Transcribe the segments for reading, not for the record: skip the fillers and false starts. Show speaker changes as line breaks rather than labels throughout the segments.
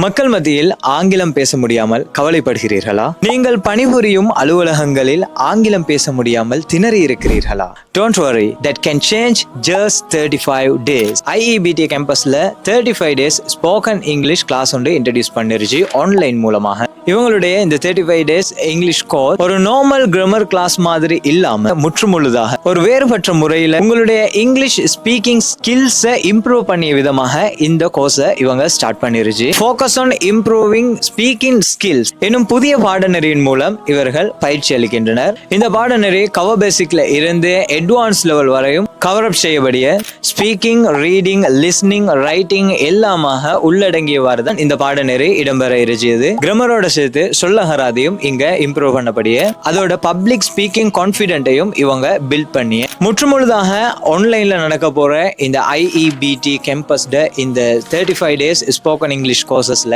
மக்கள் மத்தியில் ஆங்கிலம் பேச முடியாமல் கவலைப்படுகிறீர்களா? நீங்கள் பணிபுரியும் அலுவலகங்களில் ஆங்கிலம் பேச முடியாமல் திணறி இருக்கிறீர்களா? Don't worry, that can change just 35 days. IEBT campusல 35 days spoken English class ஒன்று introduce பண்ணிருச்சு ஆன்லைன் மூலமாக. இவங்களுடைய இந்த 35 days இங்கிலீஷ் கோர்ஸ் ஒரு நார்மல் கிராமர் கிளாஸ் மாதிரி இல்லாம முற்றுமுழுதாக ஒரு வேறுபட்ட முறையில உங்களுடைய இங்கிலீஷ் ஸ்பீக்கிங் ஸ்கில்ஸை இம்ப்ரூவ் பண்ணிய விதமாக இந்த கோர்ஸை இவங்க ஸ்டார்ட் பண்ணிருச்சு. Focus on improving speaking skills எனும் புதிய பாடநெறியின் மூலம் இவர்கள் பயிற்சி அளிக்கின்றனர். இந்த பாடநெறி கவர் பேசிக்ல இருந்து அட்வான்ஸ் லெவல் வரையும் கவர் அப் செய்யக்கூடிய ஸ்பீக்கிங், ரீடிங், லிஸ்னிங், ரைட்டிங் எல்லாமாக உள்ளடங்கியவாறு தான் இந்த பாடநெறி இடம்பெற இருந்தது. கிராமரோட சேர்த்து சொல்லகராதையும் இங்க இம்ப்ரூவ் பண்ணப்படிய அதோட பப்ளிக் ஸ்பீக்கிங் கான்பிடென்ட்டையும் இவங்க பில்ட் பண்ணி முற்றுமுழுதாக ஆன்லைன்ல நடக்க போற இந்த IEBT கேம்பஸ்ட இந்த 35 days ஸ்போக்கன் இங்கிலீஷ் கோர்சஸ்ல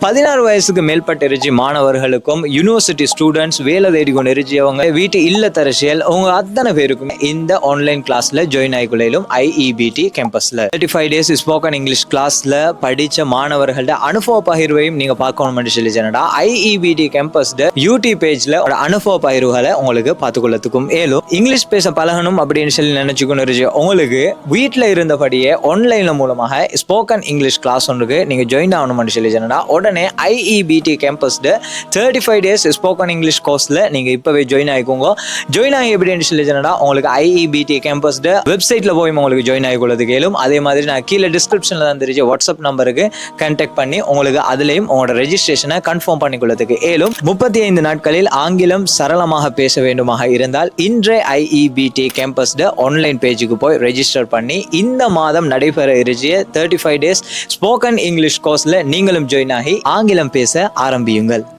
16 வயசுக்கு மேற்பட்ட இருச்சி மாணவர்களுக்கும் யூனிவர்சிட்டி ஸ்டூடெண்ட்ஸ் வேலை தேடி கொண்டு இருச்சியவங்க வீட்டு இல்லத்தரசியல் அவங்க அத்தனை பேருக்கும் இந்த ஆன்லைன் கிளாஸ்ல ஜாயின் ஆகிக்கொள்ளும் IEBT கேம்பஸ்ல 35 days ஸ்போக்கன் இங்கிலீஷ் கிளாஸ்ல படிச்ச மாணவர்களோட அனுபவ பகிர்வையும் நீங்க பார்க்கணும்னு சொல்லி சொன்னா IEBT கேம்பஸ்ல யூடியூப் பேஜ்ல ஒரு அனுபவ பகிர்வுகளை உங்களுக்கு பார்த்துக்கொள்ளத்துக்கும் ஏலும் இங்கிலீஷ் பேச பழகணும் அப்படின்னு சொல்லி நினைச்சுக்கொண்டு உங்களுக்கு வீட்டுல இருந்தபடியே ஆன்லைன்ல மூலமாக ஸ்போக்கன் இங்கிலீஷ் கிளாஸ் ஒன்றுக்கு நீங்க ஜாயின் ஆகணும்னு சொல்லி சொன்னா உடனே IEBT கேம்பஸ்ல 35 days ஸ்போக்கன் இங்கிலீஷ் கோர்ஸ்ல நீங்க இப்பவே ஜாயின் ஆகிக்கோங்க. ஜாயின் ஆகி எப்படின்னு சொல்லி சொன்னா உங்களுக்கு IEBT கேம்பஸ்ல வெப்சைட்ல போய் உங்களுக்கு ஜாயின் ஆகிக்கொள்ளதுக்கு ஏலும். அதே மாதிரி நான் கீழே டிஸ்கிரிப்ஷன்ல தான் தெரிஞ்ச வாட்ஸ்அப் நம்பருக்கு கான்டாக்ட் பண்ணி உங்களுக்கு அதுலயும் உங்களோட ரெஜிஸ்ட்ரேஷனை கன்ஃபார்ம் பண்ணிக்கொள்ளதுக்கு ஏலும். 35 நாட்களில் ஆங்கிலம் சரளமாக பேச வேண்டுமாக இருந்தால் இன்றைய IEBT கேம்பஸ்ட ஆன்லைன் பேஜுக்கு போய் ரெஜிஸ்டர் பண்ணி இந்த மாதம் நடைபெற இருக்கிய 35 days ஸ்போக்கன் இங்கிலீஷ் கோர்ஸ்ல நீங்களும் ஜாயின் ஆகி ஆங்கிலம் பேச ஆரம்பியுங்கள்.